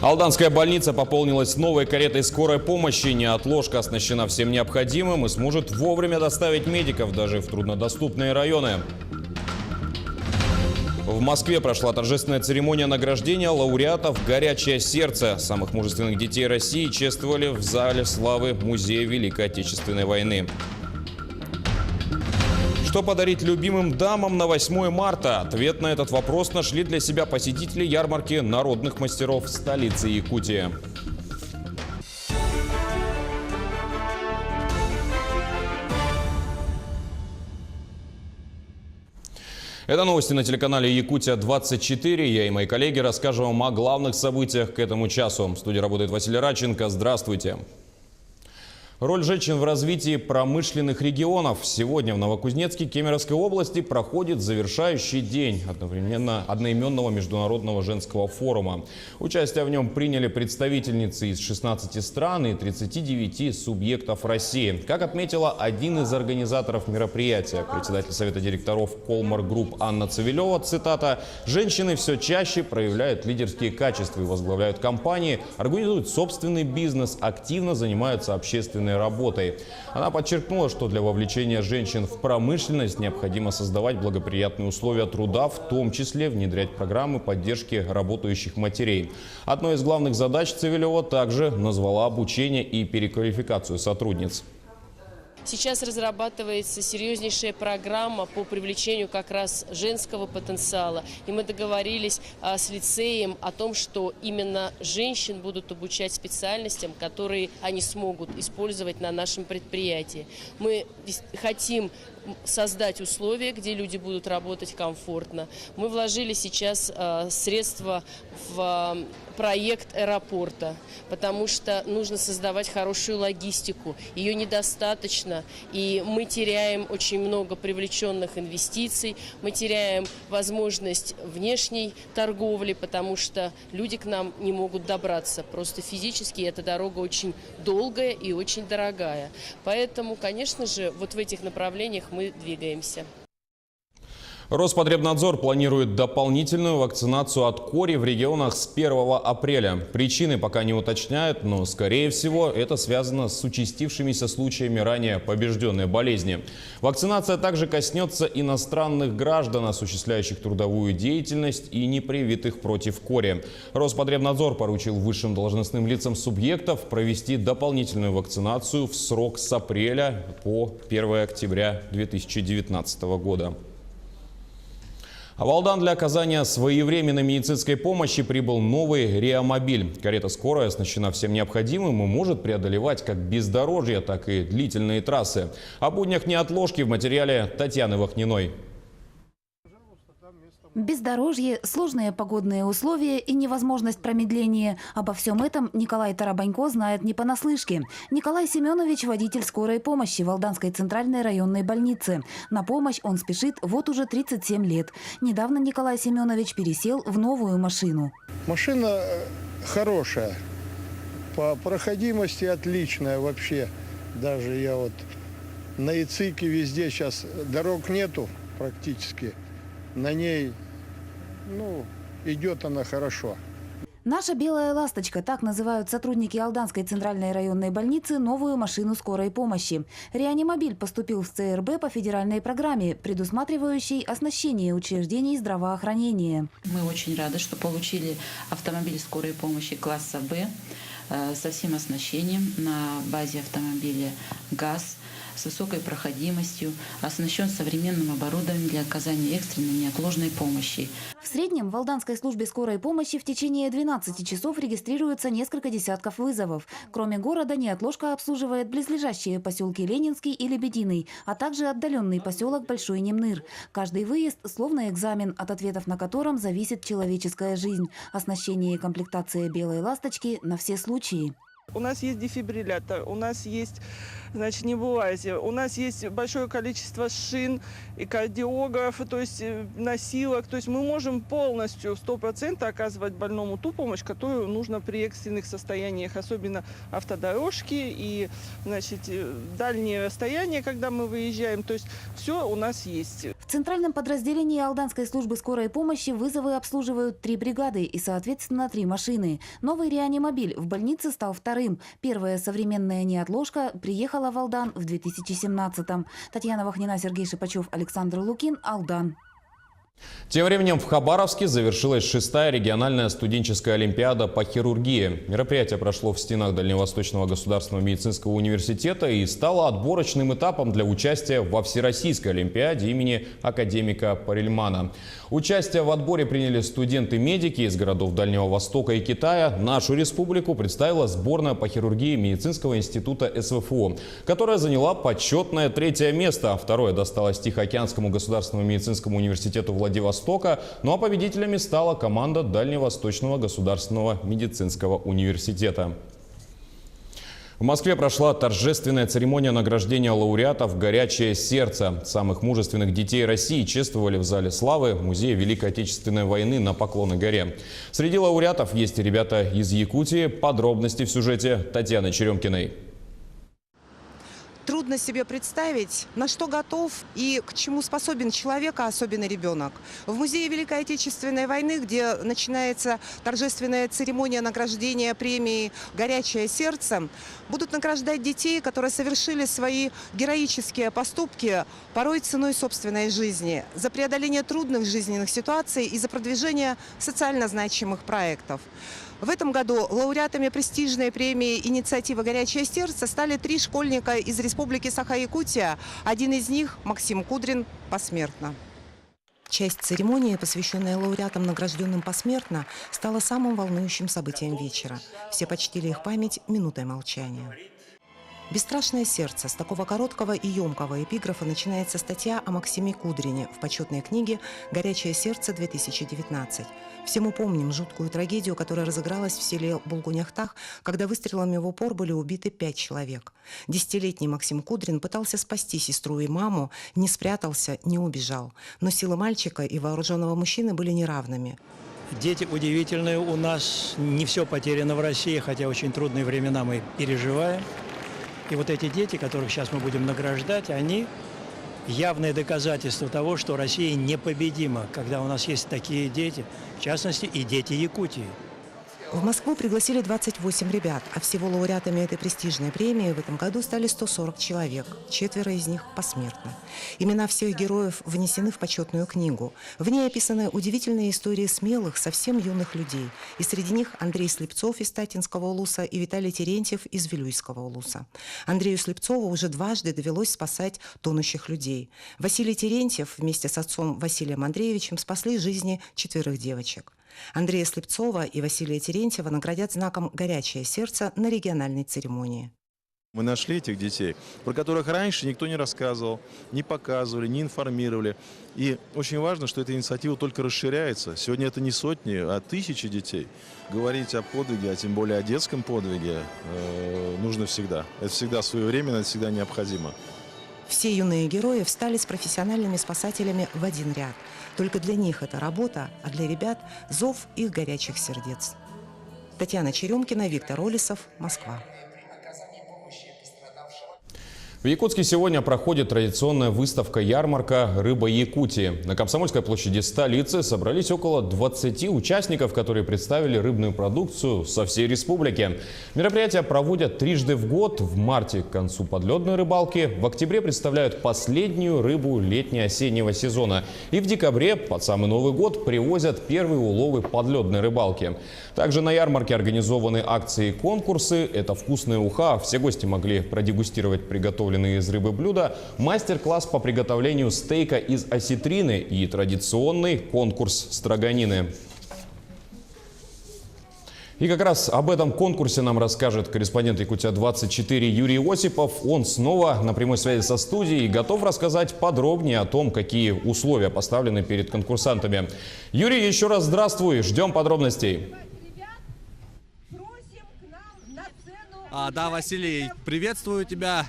Алданская больница пополнилась новой каретой скорой помощи. Неотложка оснащена всем необходимым и сможет вовремя доставить медиков даже в труднодоступные районы. В Москве прошла торжественная церемония награждения лауреатов «Горячее сердце». Самых мужественных детей России чествовали в зале славы Музея Великой Отечественной войны. Что подарить любимым дамам на 8 марта? Ответ на этот вопрос нашли для себя посетители ярмарки народных мастеров столицы Якутии. Это новости на телеканале «Якутия-24». Я и мои коллеги расскажем вам о главных событиях к этому часу. В студии работает Василий Радченко. Здравствуйте. Роль женщин в развитии промышленных регионов. Сегодня в Новокузнецке Кемеровской области проходит завершающий день одноименного международного женского форума. Участие в нем приняли представительницы из 16 стран и 39 субъектов России. Как отметила один из организаторов мероприятия, председатель совета директоров Колмар Групп Анна Цивилева, цитата: «Женщины все чаще проявляют лидерские качества и возглавляют компании, организуют собственный бизнес, активно занимаются общественной работой». Она подчеркнула, что для вовлечения женщин в промышленность необходимо создавать благоприятные условия труда, в том числе внедрять программы поддержки работающих матерей. Одной из главных задач Цивилева также назвала обучение и переквалификацию сотрудниц. Сейчас разрабатывается серьезнейшая программа по привлечению как раз женского потенциала. И мы договорились с лицеем о том, что именно женщин будут обучать специальностям, которые они смогут использовать на нашем предприятии. Мы хотим создать условия, где люди будут работать комфортно. Мы вложили сейчас средства в проект аэропорта, потому что нужно создавать хорошую логистику. Ее недостаточно, и мы теряем очень много привлеченных инвестиций, мы теряем возможность внешней торговли, потому что люди к нам не могут добраться. Просто физически эта дорога очень долгая и очень дорогая. Поэтому, конечно же, вот в этих направлениях мы двигаемся. Роспотребнадзор планирует дополнительную вакцинацию от кори в регионах с 1 апреля. Причины пока не уточняют, но, скорее всего, это связано с участившимися случаями ранее побежденной болезни. Вакцинация также коснется иностранных граждан, осуществляющих трудовую деятельность и не привитых против кори. Роспотребнадзор поручил высшим должностным лицам субъектов провести дополнительную вакцинацию в срок с апреля по 1 октября 2019 года. А в Алдан для оказания своевременной медицинской помощи прибыл новый реамобиль. Карета скорая оснащена всем необходимым и может преодолевать как бездорожье, так и длительные трассы. О буднях неотложки в материале Татьяны Вахниной. Бездорожье, сложные погодные условия и невозможность промедления. Обо всем этом Николай Тарабанько знает не понаслышке. Николай Семенович – водитель скорой помощи в Алданской центральной районной больнице. На помощь он спешит вот уже 37 лет. Недавно Николай Семенович пересел в новую машину. Машина хорошая, по проходимости отличная вообще. Даже я вот на Яцике везде сейчас дорог нету практически. На ней, идет она хорошо. Наша белая ласточка, так называют сотрудники Алданской центральной районной больницы новую машину скорой помощи. Реанимобиль поступил в ЦРБ по федеральной программе, предусматривающей оснащение учреждений здравоохранения. Мы очень рады, что получили автомобиль скорой помощи класса «Б» со всем оснащением на базе автомобиля ГАЗ, с высокой проходимостью, оснащен современным оборудованием для оказания экстренной неотложной помощи. В среднем в Алданской службе скорой помощи в течение 12 часов регистрируется несколько десятков вызовов. Кроме города, неотложка обслуживает близлежащие поселки Ленинский и Лебединый, а также отдаленный поселок Большой Немныр. Каждый выезд словно экзамен, от ответов на котором зависит человеческая жизнь. Оснащение и комплектация белой ласточки на все случаи. У нас есть дефибриллятор, у нас есть значит, не бывайте. У нас есть большое количество шин и кардиографов, то есть носилок. То есть мы можем полностью, 100% оказывать больному ту помощь, которую нужно при экстренных состояниях, особенно автодорожки и, значит, дальние расстояния, когда мы выезжаем. То есть все у нас есть. В центральном подразделении Алданской службы скорой помощи вызовы обслуживают 3 бригады и, соответственно, 3 машины. Новый реанимобиль в больнице стал вторым. Первая современная неотложка приехала в Алдан в 2017-м. Татьяна Вахнина, Сергей Шипачев, Александр Лукин, Алдан. Тем временем в Хабаровске завершилась 6-я региональная студенческая олимпиада по хирургии. Мероприятие прошло в стенах Дальневосточного государственного медицинского университета и стало отборочным этапом для участия во Всероссийской олимпиаде имени академика Парельмана. Участие в отборе приняли студенты-медики из городов Дальнего Востока и Китая. Нашу республику представила сборная по хирургии медицинского института СВФО, которая заняла почетное 3-е место. Второе досталось Тихоокеанскому государственному медицинскому университету Владивостока. Ну а победителями стала команда Дальневосточного государственного медицинского университета. В Москве прошла торжественная церемония награждения лауреатов «Горячее сердце». Самых мужественных детей России чествовали в зале славы Музея Великой Отечественной войны на Поклонной горе. Среди лауреатов есть и ребята из Якутии. Подробности в сюжете Татьяны Черемкиной. Трудно себе представить, на что готов и к чему способен человек, а особенно ребенок. В Музее Великой Отечественной войны, где начинается торжественная церемония награждения премии «Горячее сердце», будут награждать детей, которые совершили свои героические поступки, порой ценой собственной жизни, за преодоление трудных жизненных ситуаций и за продвижение социально значимых проектов. В этом году лауреатами престижной премии «Инициатива «Горячее сердце» стали 3 школьника из Республики Саха-Якутия. Один из них, Максим Кудрин, посмертно. Часть церемонии, посвященная лауреатам, награжденным посмертно, стала самым волнующим событием вечера. Все почтили их память минутой молчания. «Бесстрашное сердце». С такого короткого и емкого эпиграфа начинается статья о Максиме Кудрине в почетной книге «Горячее сердце-2019». Все мы помним жуткую трагедию, которая разыгралась в селе Булгуняхтах, когда выстрелами в упор были убиты 5 человек. 10-летний Максим Кудрин пытался спасти сестру и маму, не спрятался, не убежал. Но силы мальчика и вооруженного мужчины были неравными. Дети удивительные у нас, не все потеряно в России, хотя очень трудные времена мы переживаем. И вот эти дети, которых сейчас мы будем награждать, они явное доказательство того, что Россия непобедима, когда у нас есть такие дети, в частности и дети Якутии. В Москву пригласили 28 ребят, а всего лауреатами этой престижной премии в этом году стали 140 человек, 4 из них посмертно. Имена всех героев внесены в почетную книгу. В ней описаны удивительные истории смелых, совсем юных людей. И среди них Андрей Слепцов из Татинского улуса и Виталий Терентьев из Вилюйского улуса. Андрею Слепцову уже дважды довелось спасать тонущих людей. Василий Терентьев вместе с отцом Василием Андреевичем спасли жизни 4 девочек. Андрея Слепцова и Василия Терентьева наградят знаком «Горячее сердце» на региональной церемонии. Мы нашли этих детей, про которых раньше никто не рассказывал, не показывали, не информировали. И очень важно, что эта инициатива только расширяется. Сегодня это не сотни, а тысячи детей. Говорить о подвиге, а тем более о детском подвиге, нужно всегда. Это всегда своевременно, это всегда необходимо. Все юные герои встали с профессиональными спасателями в один ряд. Только для них это работа, а для ребят – зов их горячих сердец. Татьяна Черемкина, Виктор Олесов, Москва. В Якутске сегодня проходит традиционная выставка-ярмарка «Рыба Якутии». На Комсомольской площади столицы собрались около 20 участников, которые представили рыбную продукцию со всей республики. Мероприятия проводят трижды в год. В марте к концу подледной рыбалки, в октябре представляют последнюю рыбу летне-осеннего сезона. И в декабре, под самый Новый год, привозят первые уловы подледной рыбалки. Также на ярмарке организованы акции и конкурсы. Это вкусная уха. Все гости могли продегустировать приготовленные из рыбы блюда, мастер-класс по приготовлению стейка из осетрины и традиционный конкурс строганины. И как раз об этом конкурсе нам расскажет корреспондент Якутия-24 Юрий Осипов. Он снова на прямой связи со студией и готов рассказать подробнее о том, какие условия поставлены перед конкурсантами. Юрий, еще раз здравствуй, ждем подробностей. Да, Василий, приветствую тебя.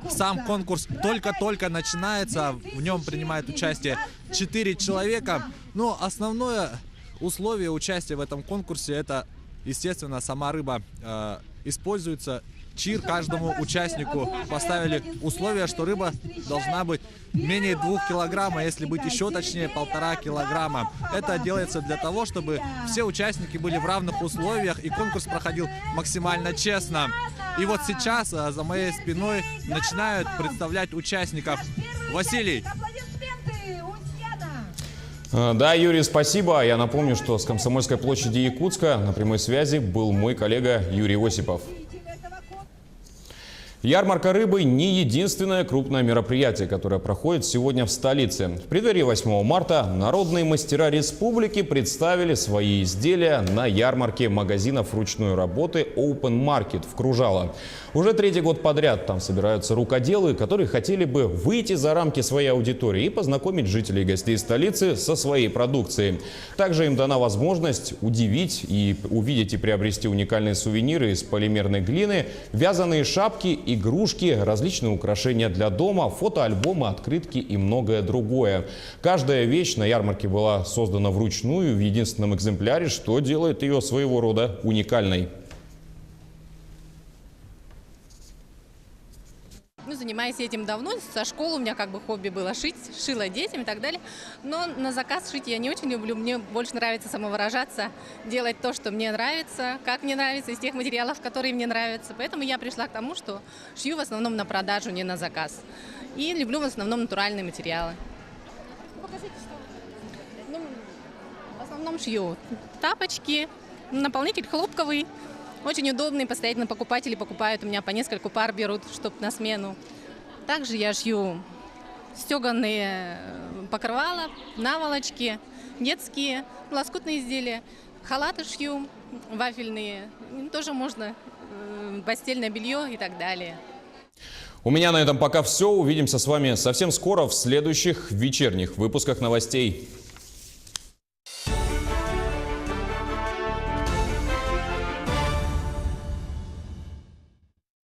Сам конкурс только-только начинается. В нем принимает участие 4 человека. Но основное условие участия в этом конкурсе — это, естественно, сама рыба. Используется чир. Каждому участнику поставили условие, что рыба должна быть менее 2 килограмма, если быть еще точнее, 1,5 килограмма. Это делается для того, чтобы все участники были в равных условиях и конкурс проходил максимально честно. И вот сейчас за моей спиной начинают представлять участников. Василий. Да, Юрий, спасибо. Я напомню, что с Комсомольской площади Якутска на прямой связи был мой коллега Юрий Осипов. Ярмарка рыбы – не единственное крупное мероприятие, которое проходит сегодня в столице. В преддверии 8 марта народные мастера республики представили свои изделия на ярмарке магазинов ручной работы Open Market в Кружало. Уже 3-й год подряд там собираются рукоделы, которые хотели бы выйти за рамки своей аудитории и познакомить жителей и гостей столицы со своей продукцией. Также им дана возможность удивить и увидеть и приобрести уникальные сувениры из полимерной глины, вязаные шапки, игрушки, различные украшения для дома, фотоальбомы, открытки и многое другое. Каждая вещь на ярмарке была создана вручную в единственном экземпляре, что делает ее своего рода уникальной. Занимаюсь этим давно, со школы у меня как бы хобби было шить, шила детям и так далее. Но на заказ шить я не очень люблю, мне больше нравится самовыражаться, делать то, что мне нравится, как мне нравится, из тех материалов, которые мне нравятся. Поэтому я пришла к тому, что шью в основном на продажу, не на заказ. И люблю в основном натуральные материалы. Покажите, что? В основном шью тапочки, наполнитель хлопковый. Очень удобный, постоянно покупатели покупают, у меня по нескольку пар берут, чтобы на смену. Также я шью стеганые покрывала, наволочки, детские, лоскутные изделия, халаты шью, вафельные, тоже можно, постельное белье и так далее. У меня на этом пока все. Увидимся с вами совсем скоро в следующих вечерних выпусках новостей.